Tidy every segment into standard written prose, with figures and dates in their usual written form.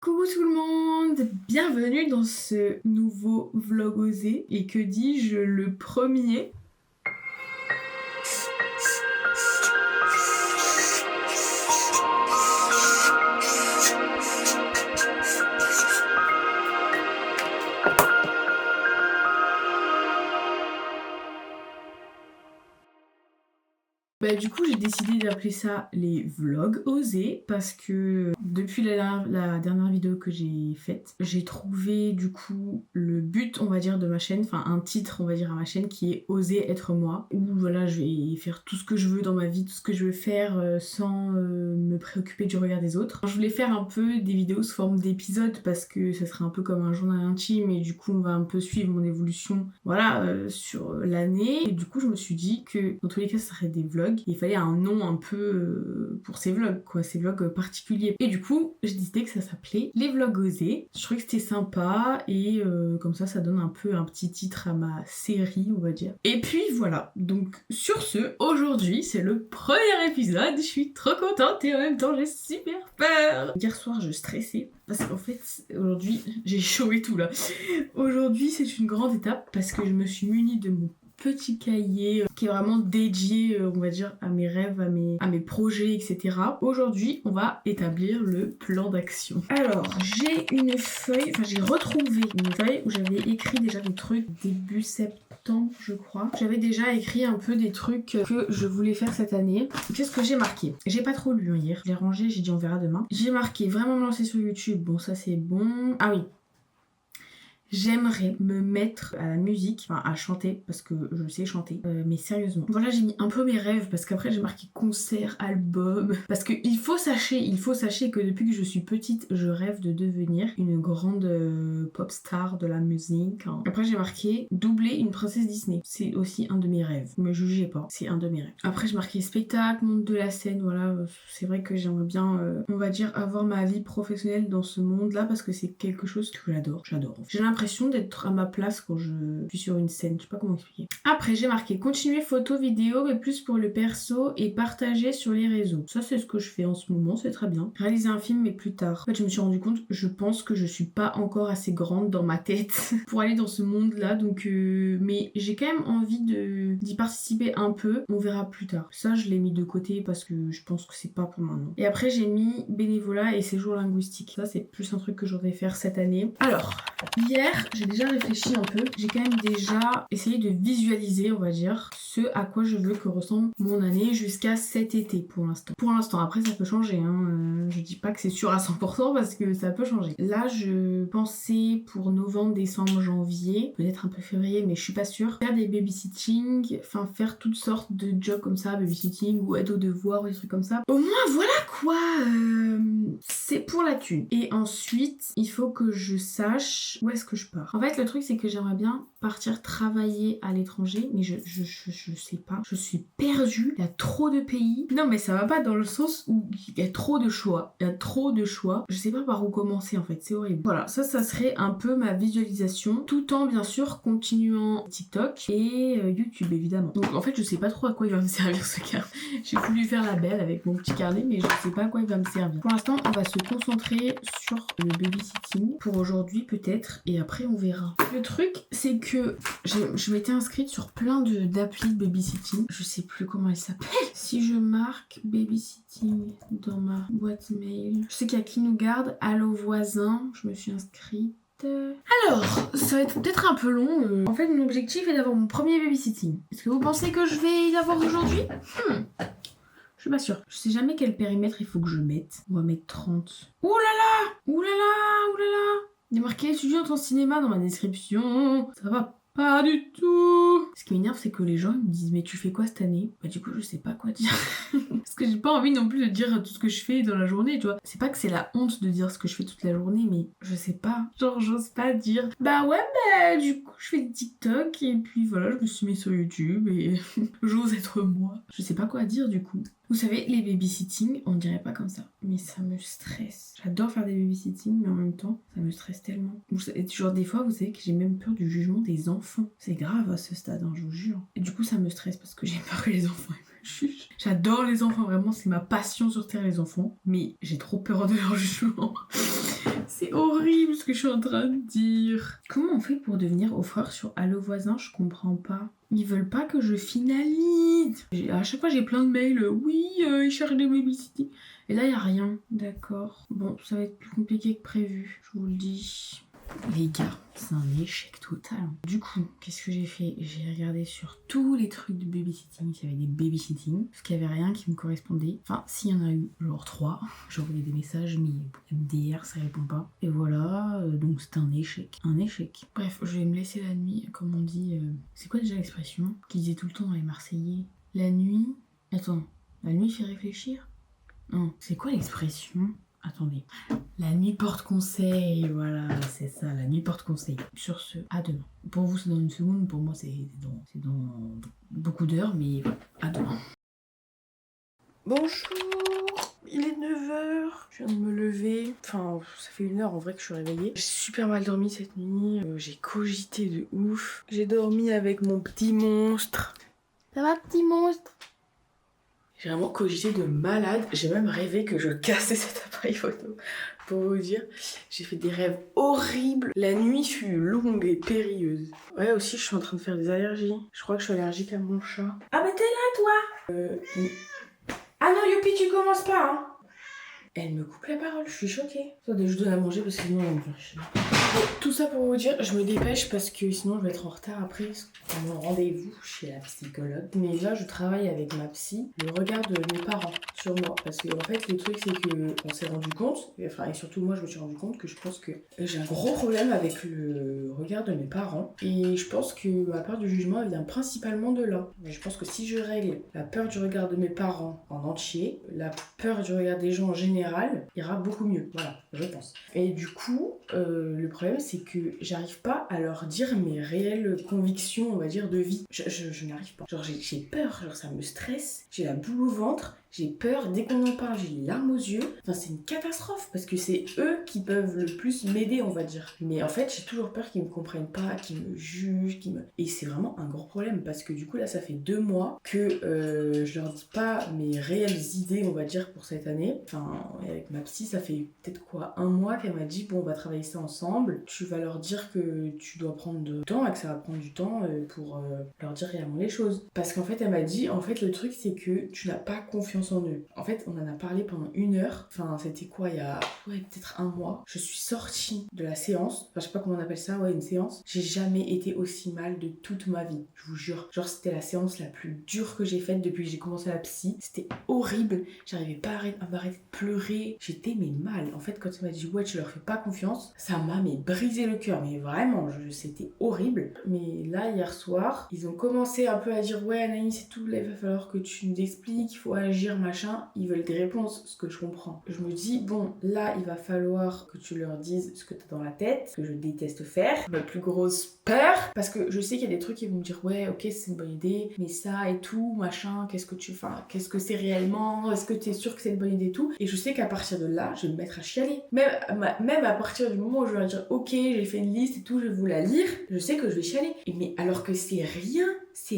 Coucou tout le monde, bienvenue dans ce nouveau vlog osé et que dis-je, le premier. Du coup j'ai décidé d'appeler ça les vlogs osés parce que depuis la dernière vidéo que j'ai faite, j'ai trouvé du coup le but on va dire de ma chaîne, enfin un titre on va dire à ma chaîne qui est oser être moi, où voilà je vais faire tout ce que je veux dans ma vie, tout ce que je veux faire sans me préoccuper du regard des autres. Je voulais faire un peu des vidéos sous forme d'épisodes parce que ça serait un peu comme un journal intime et du coup on va un peu suivre mon évolution voilà sur l'année, et du coup je me suis dit que dans tous les cas ça serait des vlogs. Il fallait un nom un peu pour ces vlogs, quoi, ces vlogs particuliers. Et du coup, j'ai décidé que ça s'appelait les vlogs osés. Je trouvais que c'était sympa et comme ça donne un peu un petit titre à ma série, on va dire. Et puis voilà, donc sur ce, aujourd'hui c'est le premier épisode, je suis trop contente et en même temps j'ai super peur. Hier soir je stressais parce qu'en fait aujourd'hui j'ai chaud et tout là. Aujourd'hui c'est une grande étape parce que je me suis munie de mon petit cahier qui est vraiment dédié on va dire à mes rêves, à mes projets, etc. Aujourd'hui on va établir le plan d'action. Alors j'ai une feuille, enfin j'ai retrouvé une feuille où j'avais écrit déjà des trucs début septembre je crois. J'avais déjà écrit un peu des trucs que je voulais faire cette année. Qu'est-ce que j'ai marqué? J'ai pas trop lu hier, je l'ai rangé, j'ai dit on verra demain. J'ai marqué vraiment me lancer sur YouTube, bon ça c'est bon. Ah oui, j'aimerais me mettre à la musique, enfin à chanter, parce que je sais chanter, mais sérieusement. Voilà, j'ai mis un peu mes rêves, parce qu'après j'ai marqué concert, album, parce que il faut sachez que depuis que je suis petite, je rêve de devenir une grande pop star de la musique. Hein. Après j'ai marqué doubler une princesse Disney, c'est aussi un de mes rêves, me jugez pas, c'est un de mes rêves. Après j'ai marqué spectacle, monde de la scène, voilà, c'est vrai que j'aimerais bien, on va dire, avoir ma vie professionnelle dans ce monde-là, parce que c'est quelque chose que j'adore. J'ai l'impression d'être à ma place quand je suis sur une scène, je sais pas comment expliquer. Après j'ai marqué continuer photo, vidéo, mais plus pour le perso et partager sur les réseaux. Ça c'est ce que je fais en ce moment, c'est très bien. Réaliser un film mais plus tard. En fait je me suis rendu compte, je pense que je suis pas encore assez grande dans ma tête pour aller dans ce monde là, donc mais j'ai quand même envie d'y participer un peu, on verra plus tard. Ça je l'ai mis de côté parce que je pense que c'est pas pour maintenant. Et après j'ai mis bénévolat et séjour linguistique. Ça c'est plus un truc que j'aurais faire cette année. Alors hier j'ai déjà réfléchi un peu, j'ai quand même déjà essayé de visualiser on va dire ce à quoi je veux que ressemble mon année jusqu'à cet été pour l'instant. Pour l'instant, après ça peut changer, hein. Je dis pas que c'est sûr à 100% parce que ça peut changer. Là je pensais pour novembre, décembre, janvier, peut-être un peu février mais je suis pas sûre, faire des babysitting, enfin faire toutes sortes de jobs comme ça, babysitting ou aide aux devoirs ou des trucs comme ça. Au moins voilà quoi, c'est pour la thune. Et ensuite il faut que je sache où est-ce que je pars. En fait le truc c'est que j'aimerais bien partir travailler à l'étranger mais je sais pas, je suis perdue, il y a trop de pays. Non mais ça va pas dans le sens où il y a trop de choix, je sais pas par où commencer en fait, c'est horrible. Voilà, ça serait un peu ma visualisation tout en bien sûr continuant TikTok et YouTube évidemment. Donc en fait je sais pas trop à quoi il va me servir ce carnet. J'ai voulu faire la belle avec mon petit carnet mais je sais pas à quoi il va me servir. Pour l'instant on va se concentrer sur le babysitting pour aujourd'hui peut-être et après on verra. Le truc c'est que je m'étais inscrite sur plein d'applis de babysitting, je sais plus comment elle s'appelle. Si je marque babysitting dans ma boîte mail, je sais qu'il y a qui nous garde, Allo voisin, je me suis inscrite. Alors, ça va être peut-être un peu long. En fait, mon objectif est d'avoir mon premier babysitting. Est-ce que vous pensez que je vais y avoir aujourd'hui Je suis pas sûre. Je sais jamais quel périmètre il faut que je mette. On va mettre 30. Ouh là là, ouh là là, ouh là là. Il y a marqué étudiante en cinéma dans ma description. Ça va pas du tout. Ce qui m'énerve, c'est que les gens ils me disent mais tu fais quoi cette année? Bah du coup je sais pas quoi dire. Parce que j'ai pas envie non plus de dire tout ce que je fais dans la journée, tu vois. C'est pas que c'est la honte de dire ce que je fais toute la journée, mais je sais pas. Genre j'ose pas dire bah ouais bah du coup je fais des TikTok et puis voilà je me suis mis sur YouTube et j'ose être moi. Je sais pas quoi dire du coup. Vous savez, les babysitting, on dirait pas comme ça, mais ça me stresse. J'adore faire des babysitting, mais en même temps, ça me stresse tellement. Genre des fois, vous savez que j'ai même peur du jugement des enfants. C'est grave à ce stade, hein, je vous jure. Et du coup, ça me stresse parce que j'ai peur que les enfants me jugent. J'adore les enfants, vraiment, c'est ma passion sur Terre, les enfants. Mais j'ai trop peur de leur jugement. ce que je suis en train de dire. Comment on fait pour devenir offreur sur Allo Voisin? Je comprends pas. Ils veulent pas que je finalise. À chaque fois, j'ai plein de mails. Oui, ils cherchent des babysitting. Et là, il n'y a rien. D'accord. Bon, ça va être plus compliqué que prévu, je vous le dis. Les gars, c'est un échec total. Du coup, qu'est-ce que j'ai fait? J'ai regardé sur tous les trucs de babysitting, s'il y avait des babysitting, parce qu'il n'y avait rien qui me correspondait. Enfin, s'il y en a eu, genre 3. J'ai envoyé des messages, mais MDR, ça répond pas. Et voilà, donc c'était un échec. Un échec. Bref, je vais me laisser la nuit, comme on dit. C'est quoi déjà l'expression qu'ils disaient tout le temps dans les Marseillais? La nuit... Attends, la nuit fait réfléchir? Non, c'est quoi l'expression? Attendez. La nuit porte conseil, voilà, c'est ça, la nuit porte conseil. Sur ce, à demain. Pour vous, c'est dans une seconde, pour moi, c'est dans beaucoup d'heures, mais voilà, à demain. Bonjour, il est 9h, je viens de me lever. Enfin, ça fait 1 heure en vrai que je suis réveillée. J'ai super mal dormi cette nuit, j'ai cogité de ouf. J'ai dormi avec mon petit monstre. Ça va, petit monstre? J'ai vraiment cogité de malade. J'ai même rêvé que je cassais cet appareil photo. Pour vous dire, j'ai fait des rêves horribles. La nuit fut longue et périlleuse. Ouais, aussi, je suis en train de faire des allergies. Je crois que je suis allergique à mon chat. Ah, mais t'es là, toi? Ah non, Youpi, tu commences pas, hein. Elle me coupe la parole, je suis choquée. Attendez, je donne à manger parce que sinon elle va me faire chier. Bon, tout ça pour vous dire, je me dépêche parce que sinon je vais être en retard après à mon rendez-vous chez la psychologue. Mais là, je travaille avec ma psy, le regard de mes parents sur moi. Parce que en fait, le truc c'est que on s'est rendu compte, enfin, et surtout moi je me suis rendu compte que je pense que j'ai un gros problème avec le regard de mes parents. Et je pense que ma peur du jugement elle vient principalement de là. Mais je pense que si je règle la peur du regard de mes parents en entier, la peur du regard des gens en général, ira beaucoup mieux, voilà, je pense. Et du coup, le problème c'est que j'arrive pas à leur dire mes réelles convictions, on va dire, de vie. Je n'arrive pas. Genre j'ai peur, genre ça me stresse, j'ai la boule au ventre, j'ai peur, dès qu'on en parle, j'ai les larmes aux yeux. Enfin, c'est une catastrophe parce que c'est eux qui peuvent le plus m'aider, on va dire. Mais en fait, j'ai toujours peur qu'ils me comprennent pas, qu'ils me jugent, Et c'est vraiment un gros problème parce que du coup, là, ça fait 2 mois que je leur dis pas mes réelles idées, on va dire, pour cette année. Enfin, avec ma psy, ça fait peut-être quoi, 1 mois qu'elle m'a dit, bon, on va travailler ça ensemble. Tu vas leur dire que tu dois prendre du temps et que ça va prendre du temps pour leur dire réellement les choses. Parce qu'en fait, elle m'a dit, en fait, le truc, c'est que tu n'as pas confiance en eux. En fait, on en a parlé pendant 1 heure. Enfin, c'était quoi, il y a peut-être 1 mois. Je suis sortie de la séance. Enfin, je sais pas comment on appelle ça, une séance. J'ai jamais été aussi mal de toute ma vie. Je vous jure. Genre, c'était la séance la plus dure que j'ai faite depuis que j'ai commencé la psy. C'était horrible. J'arrivais pas à m'arrêter de pleurer. J'étais mal. En fait, quand elle m'a dit, ouais, tu leur fais pas confiance, ça m'a brisé le cœur. Mais vraiment, c'était horrible. Mais là, hier soir, ils ont commencé un peu à dire, ouais, Anaïs, c'est tout. Là, il va falloir que tu nous expliques. Il faut agir, machin. Ils veulent des réponses, ce que je comprends. Je me dis, bon, là, il va falloir que tu leur dises ce que t'as dans la tête, ce que je déteste faire. Ma plus grosse peur, parce que je sais qu'il y a des trucs qui vont me dire, ouais, ok, c'est une bonne idée, mais ça et tout, machin, qu'est-ce que c'est réellement? Est-ce que t'es sûr que c'est une bonne idée et tout? Et je sais qu'à partir de là, je vais me mettre à chialer. Même à partir du moment où je vais leur dire, ok, j'ai fait une liste et tout, je vais vous la lire, je sais que je vais chialer. Mais alors que c'est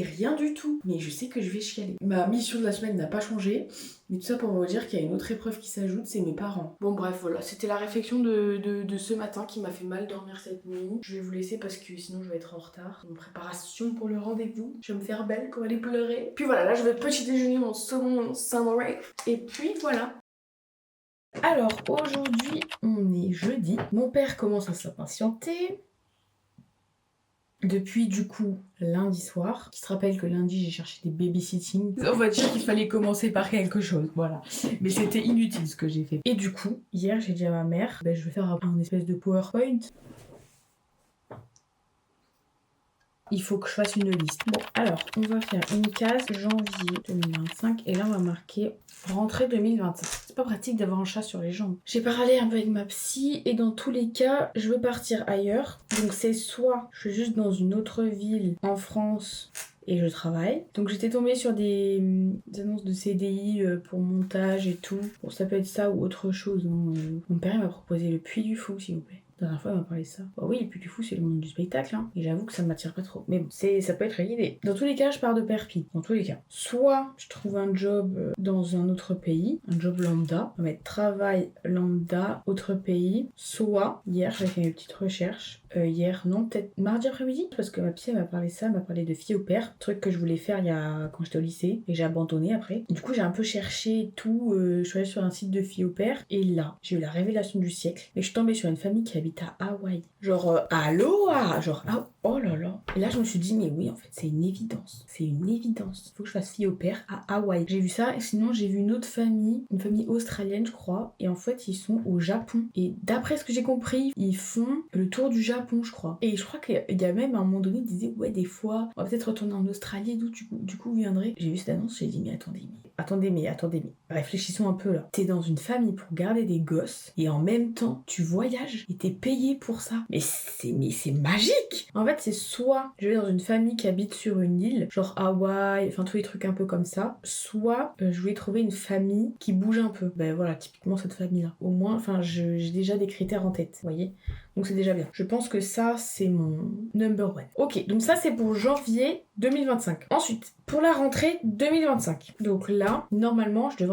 rien du tout. Mais je sais que je vais chialer. Ma mission de la semaine n'a pas changé. Mais tout ça pour vous dire qu'il y a une autre épreuve qui s'ajoute, c'est mes parents. Bon bref, voilà, c'était la réflexion de ce matin qui m'a fait mal dormir cette nuit. Je vais vous laisser parce que sinon je vais être en retard. Une préparation pour le rendez-vous. Je vais me faire belle pour aller pleurer. Puis voilà, là je vais petit déjeuner mon second summer. Et puis voilà. Alors aujourd'hui, on est jeudi. Mon père commence à s'impatienter. Depuis du coup lundi soir, qui se rappelle que lundi j'ai cherché des babysitting. On va dire qu'il fallait commencer par quelque chose, voilà. Mais c'était inutile ce que j'ai fait. Et du coup, hier j'ai dit à ma mère, je vais faire un espèce de PowerPoint. Il faut que je fasse une liste. Bon, alors, on va faire une case janvier 2025 et là on va marquer rentrée 2025. C'est pas pratique d'avoir un chat sur les jambes. J'ai parlé un peu avec ma psy et dans tous les cas, je veux partir ailleurs. Donc c'est soit je suis juste dans une autre ville en France et je travaille. Donc j'étais tombée sur des annonces de CDI pour montage et tout. Bon, ça peut être ça ou autre chose. Mon père m'a proposé le Puy du Fou, s'il vous plaît. La dernière fois, elle m'a parlé de ça. Bah oui, les plus du fou, c'est le monde du spectacle, hein. Et j'avoue que ça m'attire pas trop. Mais bon, ça peut être une idée. Dans tous les cas, je pars de perpi. Dans tous les cas. Soit je trouve un job dans un autre pays, un job lambda. On va mettre travail lambda, autre pays. Soit, hier, j'ai fait mes petites recherches. Hier, non, peut-être mardi après-midi, parce que ma psy elle m'a parlé de ça, elle m'a parlé de fille au père, truc que je voulais faire quand j'étais au lycée, et j'ai abandonné après. Du coup, j'ai un peu cherché et tout, je suis allée sur un site de fille au père, et là, j'ai eu la révélation du siècle, et je suis tombée sur une famille qui habite à Hawaï. Genre, aloha, genre, ah, oh là là. Et là, je me suis dit, mais oui, en fait, c'est une évidence. C'est une évidence. Faut que je fasse fille au père à Hawaï. J'ai vu ça, et sinon, j'ai vu une autre famille, une famille australienne, je crois, et en fait, ils sont au Japon. Et d'après ce que j'ai compris, ils font le tour du Japon, je crois. Et je crois qu'il y a même à un moment donné, ils disaient, ouais, des fois, on va peut-être retourner en Australie, d'où du coup, vous viendrez. J'ai vu cette annonce, j'ai dit, mais attendez. Réfléchissons un peu là. T'es dans une famille pour garder des gosses, et en même temps, tu voyages, et t'es payé pour ça. Mais c'est magique! En fait, c'est soit je vais dans une famille qui habite sur une île, genre Hawaï, enfin tous les trucs un peu comme ça, soit je vais trouver une famille qui bouge un peu. Ben voilà, typiquement cette famille-là. Au moins, enfin, j'ai déjà des critères en tête, vous voyez? Donc c'est déjà bien. Je pense que ça, c'est mon number one. Ok, donc ça, c'est pour janvier 2025. Ensuite, pour la rentrée 2025. Donc là, normalement, je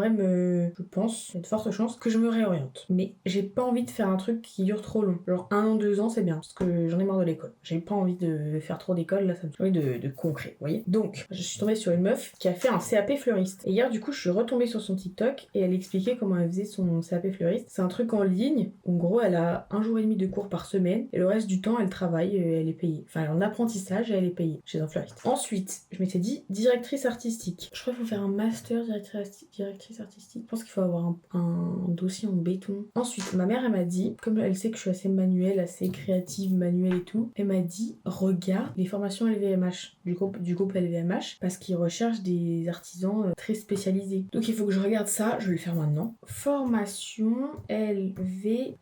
pense, il y a de fortes chances que je me réoriente. Mais j'ai pas envie de faire un truc qui dure trop long. Genre 1 an, 2 ans, c'est bien, parce que j'en ai marre de l'école. J'ai pas envie de faire trop d'école, là, ça me fait envie de concret, vous voyez. Donc, je suis tombée sur une meuf qui a fait un CAP fleuriste. Et hier, du coup, je suis retombée sur son TikTok et elle expliquait comment elle faisait son CAP fleuriste. C'est un truc en ligne. En gros, elle a 1 jour et demi de cours par semaine et le reste du temps, elle travaille et elle est payée. Enfin, elle est en apprentissage et elle est payée chez un fleuriste. Ensuite, je m'étais dit directrice artistique. Je crois qu'il faut faire un master directrice artistique. Je pense qu'il faut avoir un dossier en béton. Ensuite, ma mère, elle m'a dit, comme elle sait que je suis assez manuelle, assez créative, manuelle et tout, elle m'a dit, regarde les formations LVMH, du groupe LVMH, parce qu'ils recherchent des artisans très spécialisés. Donc il faut que je regarde ça, je vais le faire maintenant. Formation LVMH.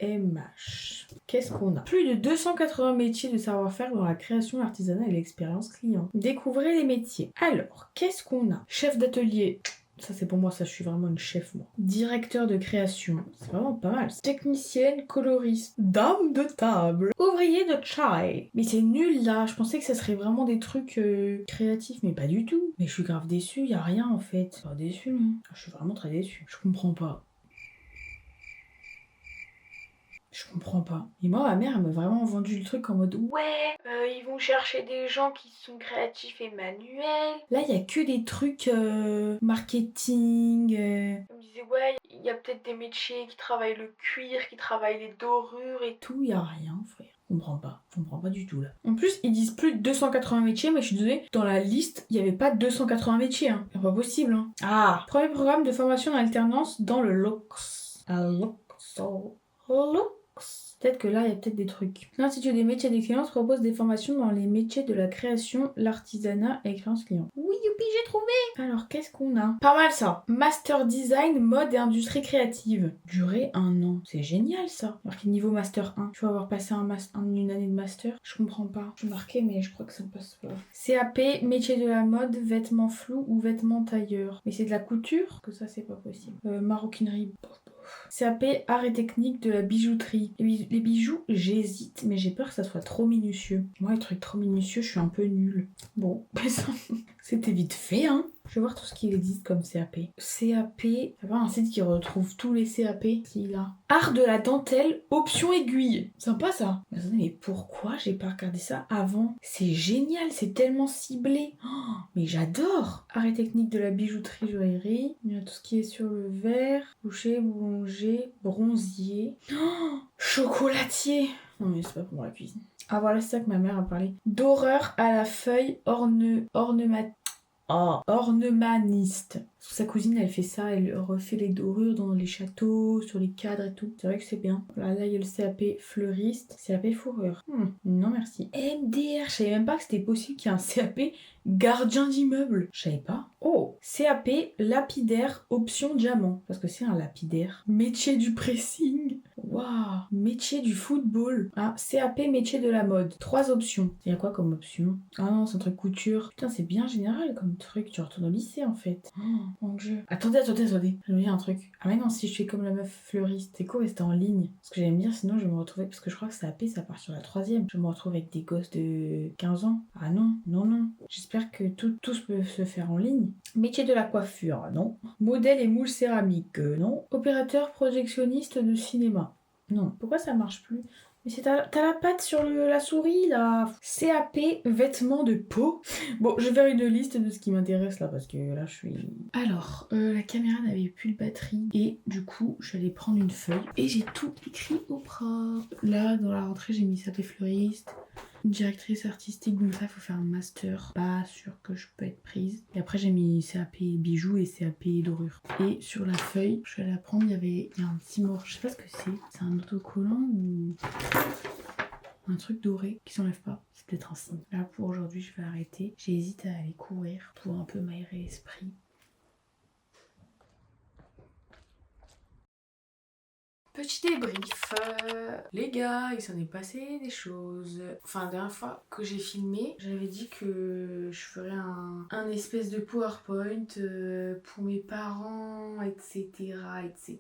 Qu'est-ce qu'on a? Plus de 280 métiers de savoir-faire dans la création, l'artisanat et l'expérience client. Découvrez les métiers. Alors, qu'est-ce qu'on a? Chef d'atelier. Ça c'est pour moi, ça je suis vraiment une chef moi. Directeur de création, c'est vraiment pas mal. Technicienne, coloriste, dame de table, ouvrier de chai. Mais c'est nul là, je pensais que ça serait vraiment des trucs créatifs, mais pas du tout. Mais je suis grave déçue, y a rien en fait. Pas déçue non. Je suis vraiment très déçue. Je comprends pas. Je comprends pas. Et moi, ma mère, elle m'a vraiment vendu le truc en mode ouais, ils vont chercher des gens qui sont créatifs et manuels. Là, il y a que des trucs marketing. Elle me disait ouais, il y a peut-être des métiers qui travaillent le cuir, qui travaillent les dorures et tout. Il y a rien, frère. Je comprends pas du tout là. En plus, ils disent plus de 280 métiers, mais je suis désolée, dans la liste, il n'y avait pas 280 métiers. Hein. C'est pas possible. Hein. Ah, premier programme de formation en alternance dans le Lux. Peut-être que là, il y a peut-être des trucs. L'Institut des métiers d'excellence propose des formations dans les métiers de la création, l'artisanat et l'expérience client. Oui, youpi, j'ai trouvé. Alors, qu'est-ce qu'on a? Pas mal ça. Master design, mode et industrie créative. Durée 1 an. C'est génial ça. Alors qu'il niveau master 1, tu vas avoir passé une année de master. Je comprends pas. Je marquais, mais je crois que ça passe pas. CAP, métier de la mode, vêtements flous ou vêtements tailleurs. Mais c'est de la couture? Que ça, c'est pas possible. Maroquinerie. CAP, art et technique de la bijouterie. Les bijoux, j'hésite, mais j'ai peur que ça soit trop minutieux. Moi, les trucs trop minutieux, je suis un peu nulle. Bon, c'était vite fait, hein. Je vais voir tout ce qu'il existe comme CAP. CAP, il y a pas un site qui retrouve tous les CAP. Si, là. Art de la dentelle, option aiguille. Sympa ça. Mais pourquoi j'ai pas regardé ça avant? C'est génial, c'est tellement ciblé. Oh, mais j'adore. Art et technique de la bijouterie, joaillerie. Il y a tout ce qui est sur le verre. Boucher, boulanger, bronzier. Oh, chocolatier. Non mais c'est pas pour la cuisine. Ah voilà, c'est ça que ma mère a parlé. Doreur à la feuille ornemaniste. Sa cousine, elle fait ça, elle refait les dorures dans les châteaux, sur les cadres et tout. C'est vrai que c'est bien. Là, il y a le CAP fleuriste, CAP fourrure. Non, merci. MDR, je savais même pas que c'était possible qu'il y ait un CAP gardien d'immeuble. Je savais pas. Oh, CAP lapidaire, option diamant. Parce que c'est un lapidaire. Métier du pressing. Waouh. Métier du football. Ah, CAP métier de la mode. 3 options. Il y a quoi comme option? Ah non, c'est un truc couture. Putain, c'est bien général comme truc. Tu retournes au lycée en fait. Oh. mon dieu. Attendez. Je me dis un truc. Ah mais non, si je fais comme la meuf fleuriste, c'est cool rester en ligne. Parce que j'allais me dire, sinon je vais me retrouver, parce que je crois que ça AP, ça part sur la 3e. Je me retrouve avec des gosses de 15 ans. Ah non. J'espère que tous peuvent se faire en ligne. Métier de la coiffure, non. Modèle et moule céramique, non. Opérateur projectionniste de cinéma. Non. Pourquoi ça marche plus? Mais t'as la patte sur la souris là. CAP, vêtements de peau. Bon, je vais faire une liste de ce qui m'intéresse là parce que là je suis... Alors, la caméra n'avait plus de batterie et du coup je suis allée prendre une feuille et j'ai tout écrit au propre. Là, dans la rentrée, j'ai mis CAP fleuriste. Une directrice artistique, donc ça il faut faire un master. Pas sûr que je peux être prise. Et après j'ai mis CAP bijoux et CAP dorure. Et sur la feuille, je suis allée la prendre, il y a un petit morceau, je sais pas ce que c'est. C'est un autocollant ou un truc doré qui s'enlève pas. C'est peut-être un signe. Là pour aujourd'hui je vais arrêter. J'hésite à aller courir pour un peu m'aérer l'esprit. Petit débrief, les gars, il s'en est passé des choses. Enfin, la dernière fois que j'ai filmé, j'avais dit que je ferais un espèce de PowerPoint pour mes parents, etc.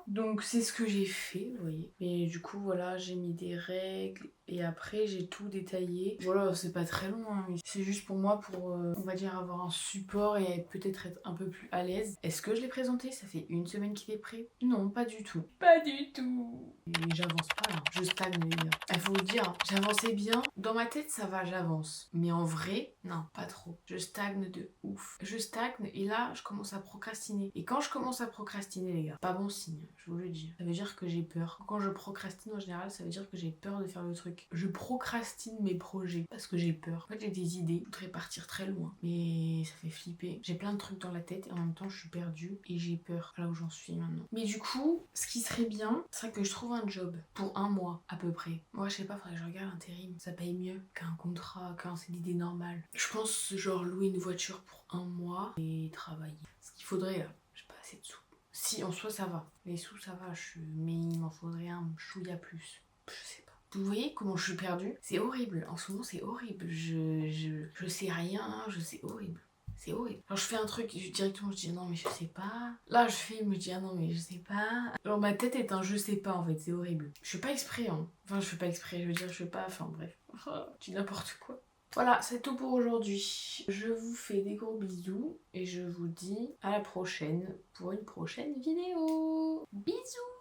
Donc c'est ce que j'ai fait, vous voyez. Et du coup, voilà, j'ai mis des règles et après j'ai tout détaillé. Voilà, c'est pas très long, hein, mais c'est juste pour moi, pour, on va dire, avoir un support et peut-être être un peu plus à l'aise. Est-ce que je l'ai présenté? Ça fait une semaine qu'il est prêt? Non, pas du tout. Pas du tout. Et j'avance pas là, je stagne les gars. Il faut le dire, j'avançais bien. Dans ma tête ça va, j'avance. Mais en vrai, non, pas trop. Je stagne de ouf. Je stagne et là je commence à procrastiner. Et quand je commence à procrastiner les gars, pas bon signe, je vous le dis. Ça veut dire que j'ai peur. Quand je procrastine en général, ça veut dire que j'ai peur de faire le truc. Je procrastine mes projets parce que j'ai peur. En fait j'ai des idées, je voudrais partir très loin. Mais ça fait flipper. J'ai plein de trucs dans la tête et en même temps je suis perdue et j'ai peur là où j'en suis maintenant. Mais du coup, ce qui serait bien, c'est que je trouve un job pour 1 mois à peu près. Moi je sais pas, faudrait que je regarde intérim. Ça paye mieux qu'un contrat, qu'un CDD normal. Je pense genre louer une voiture pour 1 mois et travailler. Ce qu'il faudrait là, j'ai pas assez de sous. Si en soi ça va, les sous ça va, mais il m'en faudrait un chouïa plus. Je sais pas. Vous voyez comment je suis perdue? C'est horrible, en ce moment c'est horrible. Je sais rien, c'est horrible. C'est horrible. Alors je fais un truc, directement je dis non mais je sais pas. Là je fais, me dis ah non mais je sais pas. Alors ma tête est un je sais pas en fait, c'est horrible. Je fais pas exprès hein. Enfin je fais pas exprès, je veux dire je fais pas, enfin bref. Je dis n'importe quoi. Voilà, c'est tout pour aujourd'hui. Je vous fais des gros bisous et je vous dis à la prochaine pour une prochaine vidéo. Bisous!